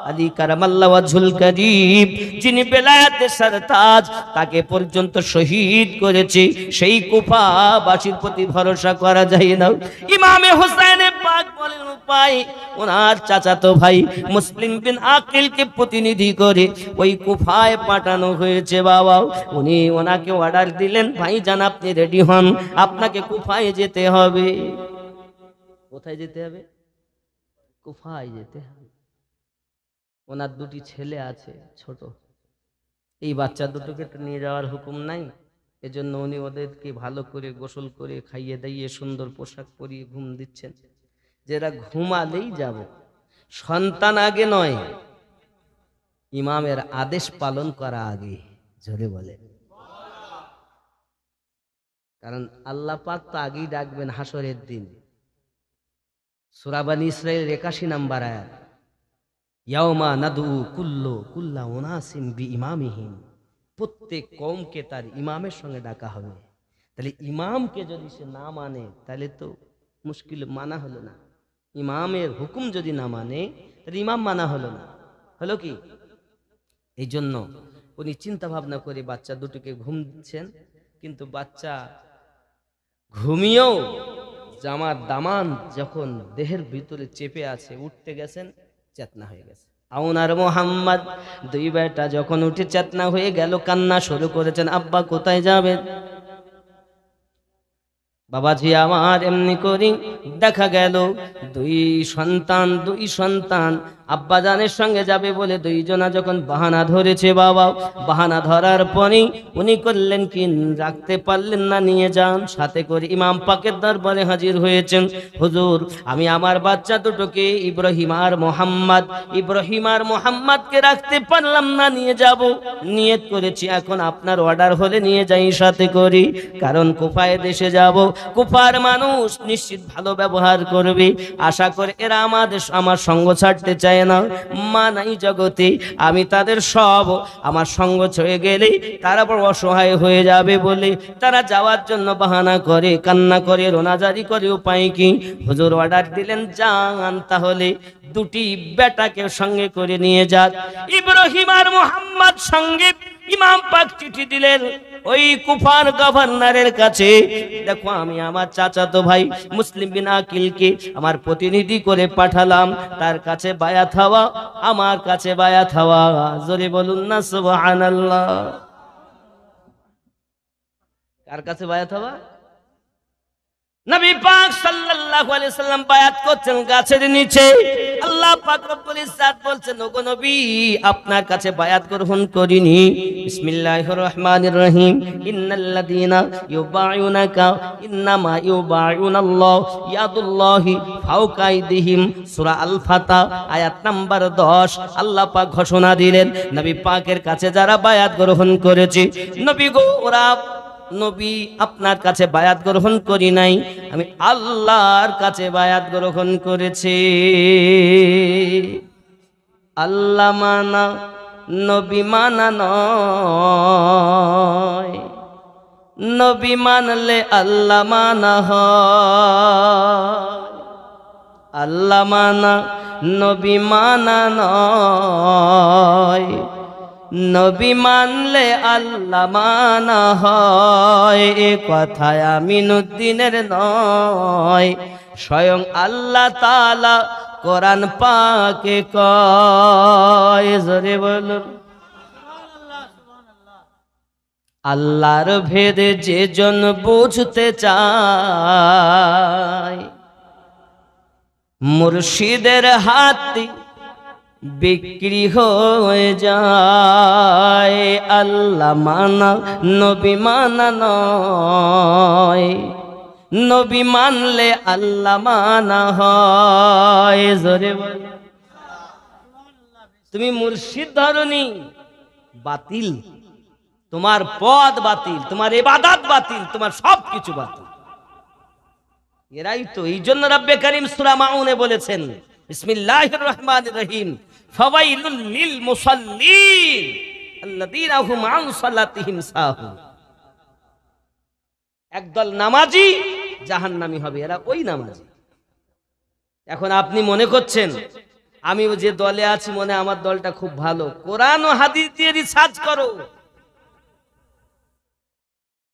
আলী কারামাল্লাহু ওয়াজহুল কারীম যিনি বেলায়েতের সরতাজ, তাকে পর্যন্ত শহীদ করেছে। সেই কুফাবাসীর প্রতি ভরসা করা যায় না। ইমামে হোসেন পাক বলেন উপায়, ওনার চাচাতো ভাই মুসলিম বিন আকিলকে প্রতিনিধি করে ওই কুফায় পাঠানো হয়েছে বাবা। উনি ওনাকে অর্ডার দিলেন, ভাইজান আপনি রেডি হন, আপনাকে কুফায় যেতে হবে। কোথায় যেতে হবে? কুফায় যেতে হবে। ওনার 2টি ছেলে আছে ছোট, এই বাচ্চা দুটোকে তো নিয়ে যাওয়ার হুকুম নাই, এজন্য উনি ওদেরকে ভালো করে গোসল করে খাইয়ে দাইয়ে সুন্দর পোশাক পরিয়ে ঘুম দিচ্ছেন। যেরা ঘুমালেই যাব, সন্তান আগে নয়, ইমামের আদেশ পালন করা আগে। জোরে বলে, কারণ আল্লাহ পাক তো আগেই ডাকবেন হাসরের দিন। সূরা বনী ইসরাঈল 81 নম্বর আয়াত, ইয়াউমা নাদউ কুল্লা উনাসিম বিইমামিহিম, প্রত্যেক কওমকে তার ইমামের সঙ্গে ডাকা হবে। তাহলে ইমামকে যদি সে না মানে তাহলে তো মুশকিল, মানা হলো না। ইমামের হুকুম যদি না মানে তাহলে ইমাম মানা হলো না, হলো কি? এই জন্য উনি চিন্তা ভাবনা করে বাচ্চা দুটোকে ঘুম দিচ্ছেন, কিন্তু বাচ্চা ঘুমিয়েও জামার দামান যখন দেহের ভিতরে চেপে আছে, উঠতে গেছেন, চেতনা হয়ে গেছে। আউনার মোহাম্মদ 2 বেটা যখন উঠে চেতনা হয়ে গেল, কান্না শুরু করেছেন, আব্বা কোথায় যাবেন? বাবাজি আমার এমনি করি দেখা গেল 2 সন্তান আব্বা জানের সঙ্গে যাবে বলে 2 জনা যখন বাহানা ধরেছে বাবা, বাহানা ধরার পরেই উনি করলেন কি, রাখতে পারলেন না, নিয়ে যান। সাথে করে ইমাম পাকের দরবারে হাজির হয়েছেন। হুজুর, আমি আমার বাচ্চা দুটোকে ইব্রাহিম আর মোহাম্মদকে রাখতে পারলাম না, নিয়ে যাব, নিয়ত করেছি, এখন আপনার অর্ডার হলে নিয়ে যাই সাথে করি, কারণ কুফায় দেশে যাব, কুফার মানুষ নিশ্চিত ভালো ব্যবহার করবে। আশা করে এরা আমার সঙ্গ ছাড়তে চায় না। মা নাই জগতে, আমি তাদের সব আমার সঙ্গ ছেড়ে গেলে তারা বড় অসহায় হয়ে যাবে বলে তারা যাওয়ার জন্য বাহানা করে, কান্না করে, রোনাজারি করে। উপায় কি? হুজুর অর্ডার দিলেন, যান তাহলে দুটি বেটাকে সঙ্গে করে নিয়ে যাক। ইব্রাহিম আর মুহাম্মদ সঙ্গে ইমাম পাক চিঠি দিলেন ওই কুফার গভর্নরের কাছে, দেখো আমি আমার চাচাতো ভাই মুসলিম বিন আকিলকে আমার প্রতিনিধি করে পাঠালাম, তার কাছে বায়াত হওয়া, আমার কাছে বায়াত হওয়া। জোরে বলুন না সুবহানাল্লাহ। কার কাছে বায়াত হওয়া? নবী পাক সাল্লাল্লাহু আলাইহি সাল্লাম বায়াত করছেন গাছের নিচে। আল্লাহ পাক রব্বুল ইজ্জত বলছেন, ওগো নবী আপনার কাছে বায়াত গ্রহণ করিনি। বিসমিল্লাহির রহমানির রহিম। ইন্নাল্লাযীনা ইউবাইউনাকা ইন্নামা ইউবাইউনাল্লাহ ইয়াদুল্লাহি ফাওকা আইদিহিম। সূরা আল ফাতহ আয়াত নাম্বার 10। আল্লাহ পাক ঘোষণা দিলেন, নবী পাকের কাছে যারা বায়াত গ্রহণ করেছে, নবী গো ওরা নবী আপনার কাছে বায়াত গ্রহণ করি নাই, আমি আল্লাহর কাছে বায়াত গ্রহণ করেছি। আল্লাহ মানা নবী মানা নয়, নবী মানলে আল্লাহ মানা হয়। আল্লাহ মানা নবী মানা নয়, নবী মানলে আল্লাহ মানা হয়। এ কথায় আমিনুদ্দিনের নয়, স্বয়ং আল্লাহ তাআলা কোরআন পাকে কয়। জোরে বলুন আল্লাহর ভেদে যে জন বুঝতে চায়, মুর্শিদের হাতে বিক্রি হয়ে যায়। আল্লাহ মানা নবী মানা নয়, নবী মানলে আল্লাহ মানা হয়। জোরে বল। তুমি মুর্শিদ ধরনি, বাতিল, তোমার পদ বাতিল, তোমার ইবাদত বাতিল, তোমার সবকিছু বাতিল। এরাই তো, এই জন্য রব্বে কারীম সূরা মাউনে বলেছেন, বিসমিল্লাহির রহমানির রহিম, ফাওয়াইলুল লিল মুসাল্লিন আল্লাযীনা হুম আন সালাতিহিম সাহুন। একদল নামাজি জাহান্নামী হবে, এরা ওই নামাজি। এখন আপনি মনে করছেন আমি যে দলে আছি মনে আমার দলটা খুব ভালো, কোরআন ও হাদিস দিয়ে রিসার্চ করো।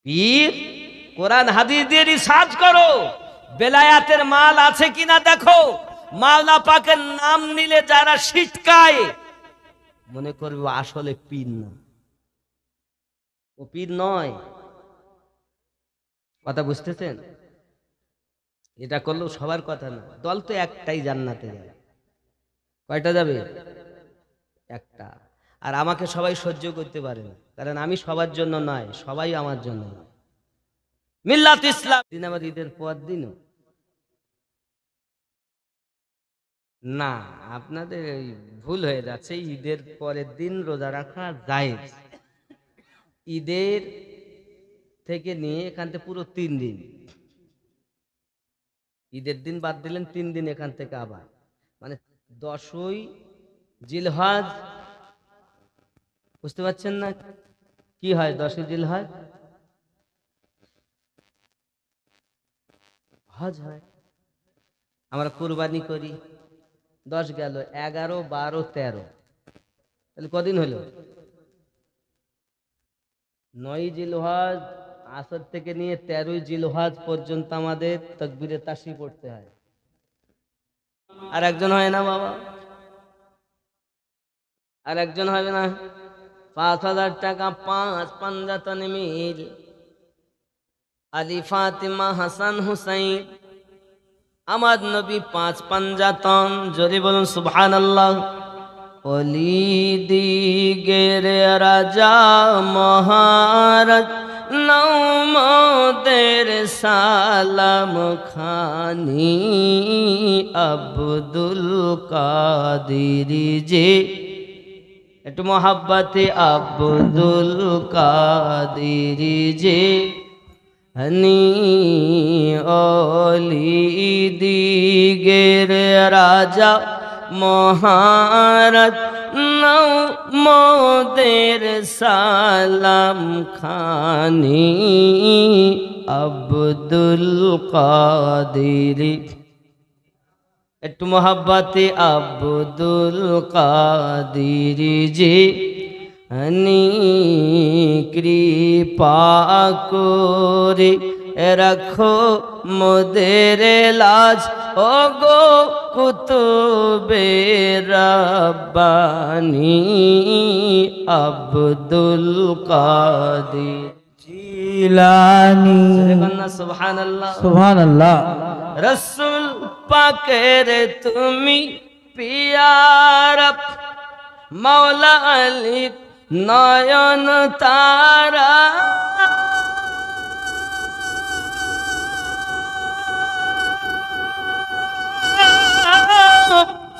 পীর কোরআন হাদিস দিয়ে রিসার্চ করো, বেলায়াতের মাল আছে কিনা দেখো। মাওলা পাকের নাম নিলে যারা ছিটকায় মনে করবে আসলে পীর না, ও পীর নয়। কথা বুঝতেছেন? এটা করলেও সবার কথা না, দল তো একটাই, জান্নাতে যাবে। কয়টা যাবে? একটা। আর আমাকে সবাই সহ্য করতে পারে না, কারণ আমি সবার জন্য নয়, সবাই আমার জন্য নয়। মিল্লাত ইসলাম দিন আমার ঈদের পর দিনও না, আপনাদের ভুল হয়ে যাচ্ছে। ঈদের পরের দিন রোজা রাখা জায়েজ। ঈদের থেকে নিয়ে এখান থেকে পুরো 3 দিন, ঈদের দিন বাদ দিলেন 3 দিন এখান থেকে আবার, মানে 10ই জিলহজ। বুঝতে পারছেন না কি হয়? 10ই জিলহজ হজ হয়, আমরা কুরবানি করি। 10 গেল, 11, 12, 13, তাহলে কদিন হলো? 9ই জিলহজ আসর থেকে নিয়ে 13ই জিলহজ পর্যন্ত আমাদের তাকবীরে তাশরিফ পড়তে হয়। আর একজন হয় না বাবা, আর একজন হবে না। 5000 টাকা 5 পাঞ্জাতন মিল, আলী ফাতিমা হাসান হুসাইন, আমার নবী 5 পাঞ্জাতন। জোরে বলুন সুবহানাল্লাহ। অলি দিগের রাজা মহারাজ নৌমদের সালাম খানি, আব্দুল কাদির যে, একটু মোহাব্বতে আব্দুল কাদির যে হনি অলি দিগের রাজা মহারাজ নৌ মোদের সালাম খানি আব্দুল কাদির একটু মোহাব্বতে আব্দুল কাদির জি হনি কৃপা করে রাখো মোদের লাজ ও গো কুতুবে রব্বানি আব্দুল কাদির জিলানি সুবহানাল্লাহ সুবহানাল্লাহ রসুল পাকের তুমি পিয়ার মৌলা আলী নয়ন তারা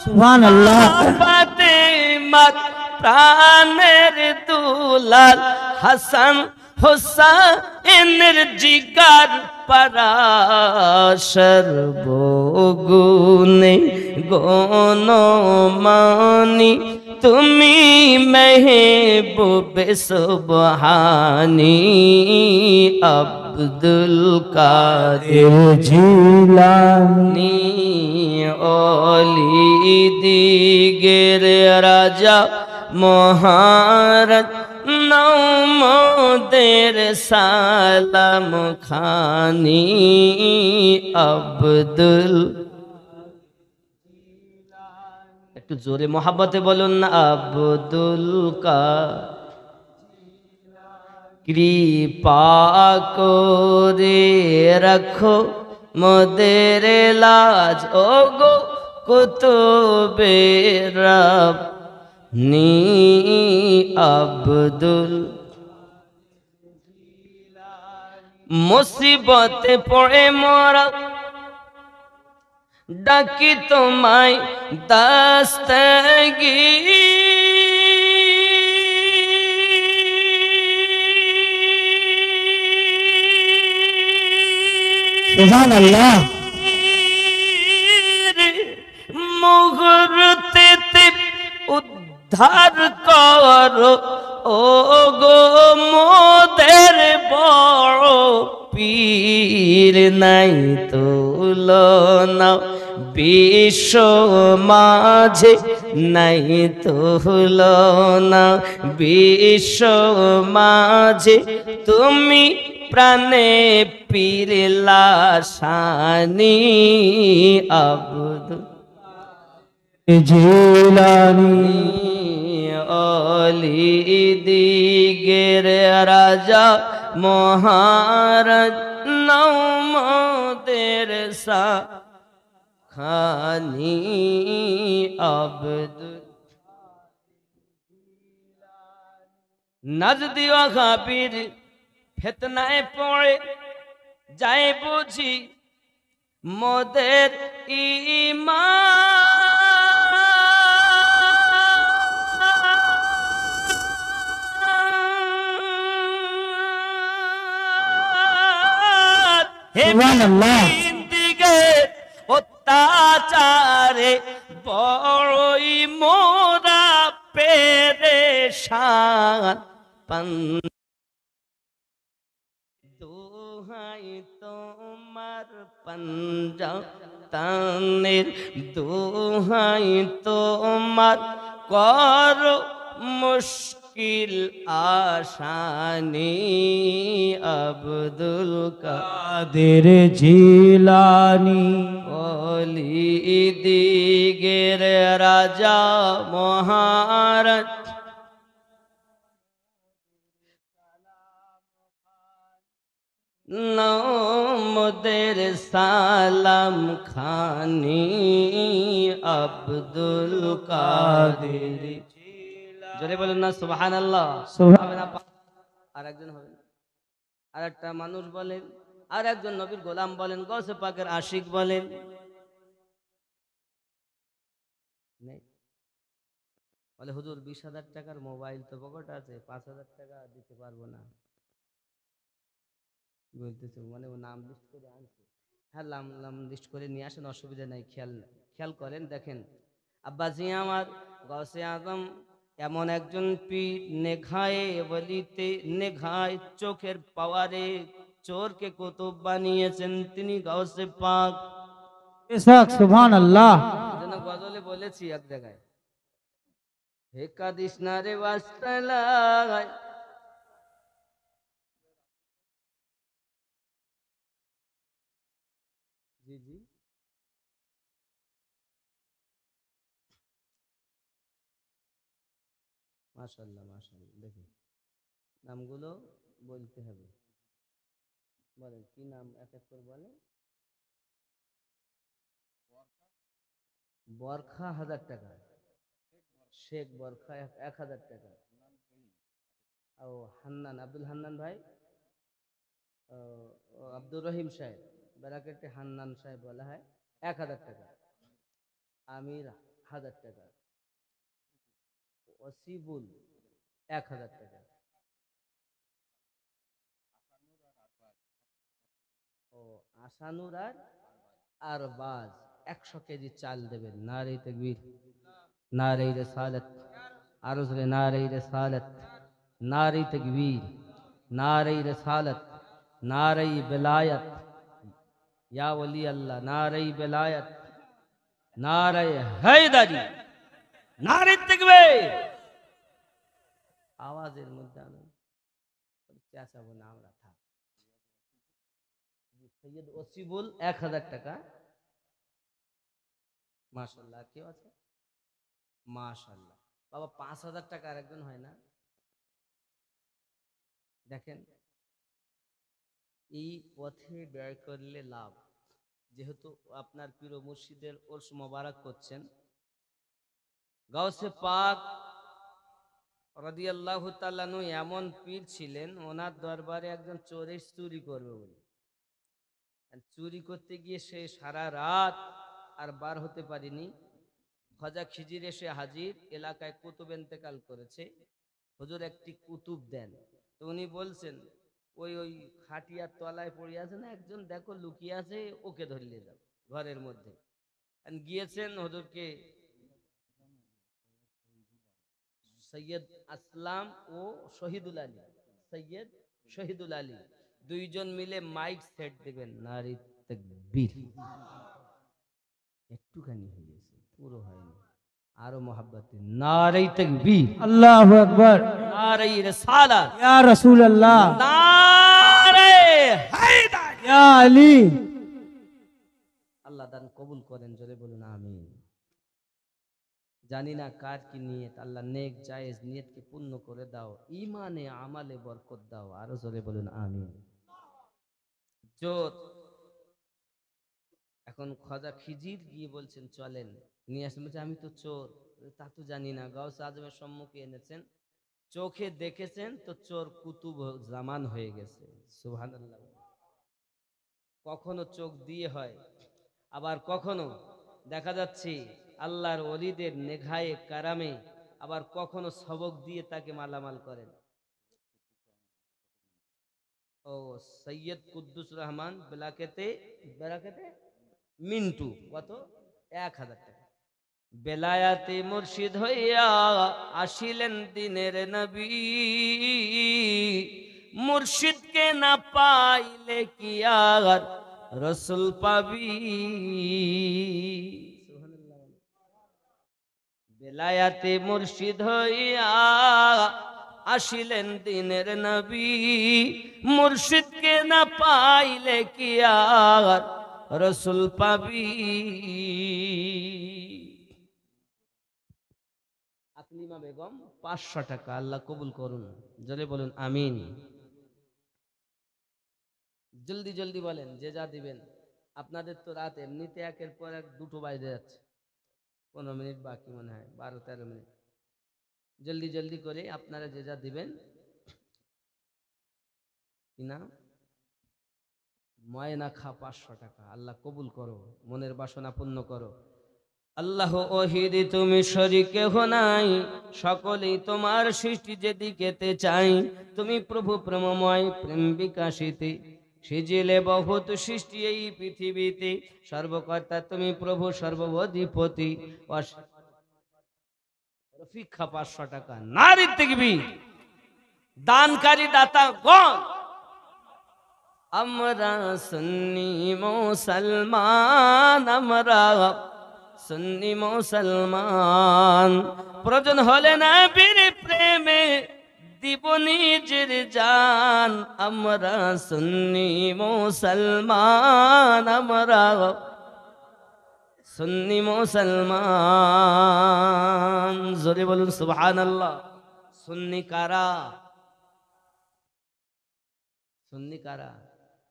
সুবহানাল্লাহ ফাতেমার প্রাণের দুলাল হাসান হুসাইনের জিগার পরাশর বগুনে গণমানি তুমি মেহবুবে সুবহানি আব্দুল কাদির জিলানি অলি দিগের রাজা মহারাজ নৌ মোদের সালাম খানি আব্দুল একটু জোরে মোহাব্বতে বলুন না আব্দুল কৃপা করে রাখো মোদের লাজ ও গো কুতুবে রব নি আব্দুল মুসিবতে পড়ে মোরা ডাকি তোমায় দস্তগীর সুবহানাল্লাহ মুহূর্তে উদ্ধার করো ও গো মোদের বড় পীর নাই তুলনা বিশ্ব মাঝে নাই তুলনা বিশ্ব মাঝে তুমি প্রাণে পীর লাশানি আব্দুল জিলানি অলি দিগের রাজা মহারাজ নৌ মোদের খানি আব্দুল নাজদি ও খাবির ফিতনায় পড়ে যায় বুঝি মোদের ঈমান হে সুবহানাল্লাহ দিকে অত্যাচারে বড়ই মোরা পেরেশান দোহাই তোমার পঞ্জা তানের দোহাই তোমার কর মুশকিল আসানি আব্দুল কাদের জিলানি অলি দিগের রাজা মহারাজ মোদের সালাম খানি আব্দুল কাদের জোরে বলুন না সুবহানাল্লাহ আর একজন হবে আর একটা মানুষ বলেন আর একজন নবীর গোলাম বলেন গৌসে পাকের আশিক বলেন বলে হুজুর 20,000 টাকার মোবাইল তো পকেট আছে 5,000 টাকা দিতে পারবো না বলতেছে মানে ও নাম লিস্ট করে আনছে। হ্যাঁ, নাম নাম লিস্ট করে নিয়ে আসেন, অসুবিধা নাই। খেয়াল করেন, দেখেন আব্বাজি আমার গৌসে আজম এমন একজন পীর, নেঘায়ে বলিতে নেঘায় চোখের পাওয়ারে চোরকে কুতুব বানিয়েছেন তিনি গৌসে পাক। बेशक सुभान अल्लाह। এজন্য গজলে বলেছি এক জায়গায়, হে কাদিস না রে বাস্তালায়। জি জি, মাশাআল্লাহ মাশাআল্লাহ। দেখুন নামগুলো বলতে হবে, বলেন কি নাম এক এক করে বলেন। বরখা 1000 টাকা, শেখ বরখা 1000 টাকা, ও হান্নান আব্দুল হান্নান ভাই, ও, ও আব্দুর রহিম সাহেব, ব্যারাকেটে হান্নান সাহেব বলা হয়, 1000 টাকা। আমির 1000 টাকা, ওসিবুল 1000 টাকা, ও আসানুর আর বাজ 100 কেজি চাল দেবেন। নারে তাকবীর, নারে রিসালাত, আরো জোরে নারে রিসালাত, নারে তাকবীর, নারে রিসালাত, নারে বেলায়ত, ইয়া ওলি আল্লাহ, নারে বেলায়ত, নারে হায়দারি, নারে তাকবীর। আওয়াজের মধ্যে আনুন, চেঁচাবো না আমরা, থাক। সৈয়দ ওসিবুল 1000 টাকা, মাশাআল্লাহ। কেউ আছে? মাশাআল্লাহ। বাবা 5000 টাকা আর একজন হয় না? দেখেন এই পথে ব্যয় করলে লাভ, যেহেতু আপনার প্রিয় মুর্শিদের ওরস মোবারক করছেন। গাউসে পাক রাদিয়াল্লাহু তাআলা আনহু এমন পীর ছিলেন, ওনার দরবারে একজন চোর এসে চুরি করবে বলে, চুরি করতে গিয়ে সে সারা রাত আর বার হতে পারেনি। খাজা খিজির এসে হাজির, এলাকায় কুতুব ইন্তেকাল করেছে, হুজুর একটি কুতুব দেন। তো উনি বলছেন ওই ওই খাটিয়ার তলায় পড়ে আছে না একজন, দেখো লুকিয়ে আছে, ওকে ধরিয়ে যাও ঘরের মধ্যে। গিয়েছেন, হুজুরকে সৈয়দ আসলাম ও শহীদুল আলী, সৈয়দ শহীদুল আলী দুইজন মিলে মাইক সেট দেবেন। নারে তাকবীর। একটুখানি হয়েছে, পুরো হয়নি, আরো মোহাব্বতে নারে তাকবীর, अल्लाहु अकबर, नारे रिसालत, या रसूल अल्लाह, नारे हैदर। या अली। আল্লাহ দান কবুল করেন, জোরে বলুন আমিন। জানি না কার কি নিয়ত, আল্লাহ নেক জায়েজ নিয়তকে পূর্ণ করে দাও, ইমানে আমালে বরকত দাও, আরো জোরে বলুন আমিন। জোর। এখন খাজা খিজির গিয়ে বলছেন চলেন নিয়ে আসেন, বলছে আমি তো চোর, তা তো জানি না। গাউস আজমের সম্মুখে এনেছেন, চোখে দেখেছেন তো চোর কুতুব জামান হয়ে গেছে। সুবহানাল্লাহ। কখনো চোখ দিয়ে হয়, আবার কখনো দেখা যাচ্ছে আল্লাহর ওলিদের নেঘায়ে কারামে, আবার কখনো সবক দিয়ে তাকে মালামাল করেন। ও সৈয়দ কুদ্দুস রহমান বেলাকেতে, বেলাকেতে মিন্টু, কত? 1000 টাকা। বেলায়াতে মুর্শিদ হইয়া আসিলেন দিনের নবী, মুর্শিদকে না পাইলে কি আর রসুল পাবি। বেলায়াতে মুর্শিদ হইয়া আসিলেন দিনের নবী, মুর্শিদকে না পাইলে কি আর রসুল পাবি। আকলিমা বেগম 500 টাকা, আল্লাহ কবুল করুন, জোরে বলুন আমিন। জলদি জলদি বলেন যে যা দিবেন। আপনাদের তো রাত এমনিতে একের পর এক দুটো বাজে যাচ্ছে, 15 মিনিট বাকি মনে হয়, 12-13 মিনিট। জলদি জলদি করে আপনারা যে যা দিবেন। কি নাম? ময়না খা 500 টাকা, আল্লাহ কবুল করো, মনের বাসনা পূর্ণ করো। আল্লাহ ওহিদ তুমি শরীকে হো নাই, সকলেই তোমার সৃষ্টি যেদিকেতে চাই, তুমি প্রভু প্রেমময় প্রেম বিকাশিতে সিজিলে বহুত সৃষ্টি এই পৃথিবীতে, সর্বকর্তা তুমি প্রভু সর্বঅধিপতি। রফিকা 500 টাকা, নারী তাকবীর। দানকারী দাতা গণ, আমরা সুন্নি মুসলমান, আমরা সুন্নি মুসলমান, প্রয়োজন হলে নবীর প্রেমে দিব নিজের জান, আমরা সুন্নি মুসলমান, আমরা সুন্নি মুসলমান। জোরে বলুন সুবহানাল্লাহ। সুন্নি কারা? সুন্নি কারা?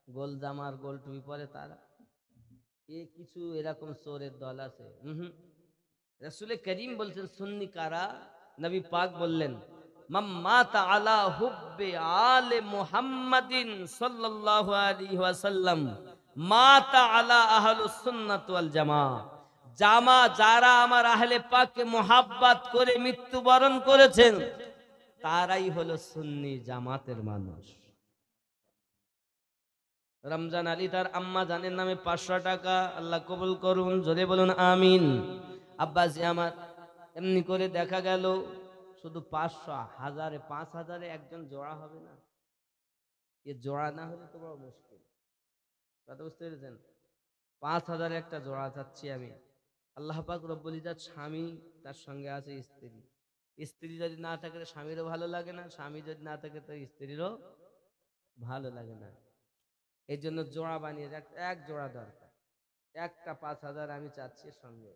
গোল জামার গোল টুপি পরে তারা? এ কিছু এরকম চোরের দল আছে। রাসূল করিম বলছেন সুন্নি কারা? নবী পাক বললেন, মান মাতা আলা হুব্বি আলে মুহাম্মাদিন সাল্লাল্লাহু আলাইহি ওয়াসাল্লাম মাতা আলা আহলুস সুন্নাত ওয়াল জামা। যারা আমার আহলে পাককে মুহাব্বত করে মৃত্যুবরণ করেছেন তারাই হলো সুন্নি জামাতের মানুষ। রমজান আলী তার আম্মা জানের নামে 500 টাকা, আল্লাহ কবুল করুন, জোরে বলুন আমিন। আব্বাজি আমার, এমনি করে দেখা গেল শুধু 500, 1000, 5000 একজন জোড়া হবে না? এ জোড়া না হলে তো বড় মুশকিল। কথা বুঝতে পেরেছেন? 5000 একটা জোড়া চাচ্ছি আমি। আল্লাহ পাক রব্বুল ইজ্জত, স্বামী তার সঙ্গে আছে স্ত্রী, স্ত্রী যদি না থাকে স্বামীরও ভালো লাগে না, স্বামী যদি না থাকে তো স্ত্রীরও ভালো লাগে না। এই জন্য জোড়া বানিয়ে এক জোড়া দরকার, একটা 5000 আমি চাচ্ছি সঙ্গে।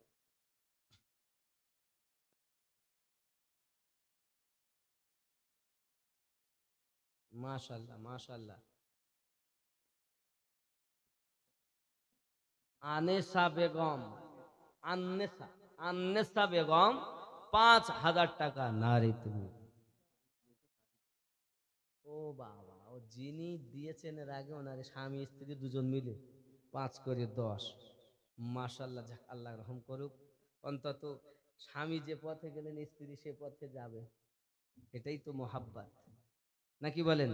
মাশাআল্লাহ মাশাআল্লাহ। আনেসা বেগম, আন্নেসা বেগম 5000 টাকা, নারী তুমি। ও বাবা, ও যিনি দিয়েছেন এর আগে ওনার স্বামী স্ত্রী দুজন মিলে 5 করে 10। মাশাআল্লাহ, যাক আল্লাহ রহম করুক। অন্তত স্বামী যে পথে গেলেন স্ত্রী সে পথে যাবে, এটাই তো মোহাব্বত, নাকি বলেন?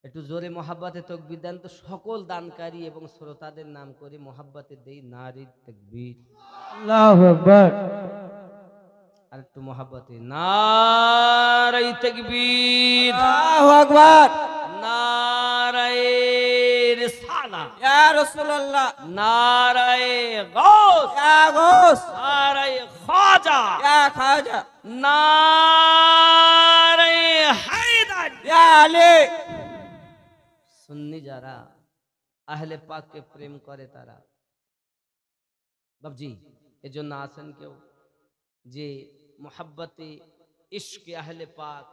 একটু জোরে মোহাব্বতে তাকবীর দেন তো। সকল দানকারী এবং শ্রোতাদের নাম করে মোহাব্বতে দেই নারী তাকবীর। আল্লাহু আকবার। আর একটু মোহাব্বতে নারী তাকবীর, আল্লাহু আকবার। নারায়ে রিসালাত, ইয়া রাসূলুল্লাহ। নারায়ে গাউস, ইয়া গাউস। নারায়ে খাজা, ইয়া খাজা। নারায়ে হায়দার। ইয়া আলী। সুন্নি যারা আহলে পাককে প্রেম করে তারা, বাবজি এজন্য আছেন কেউ যে মোহাব্বতে ইশকে আহলে পাক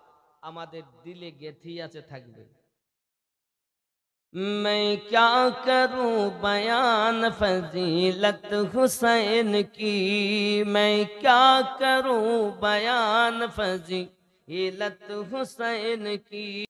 আমাদের দিলে গেথি আছে থাকবে। मैं क्या करूं बयान फजीलत हुसैन की, मैं क्या करूं बयान फजीलत हुसैन की।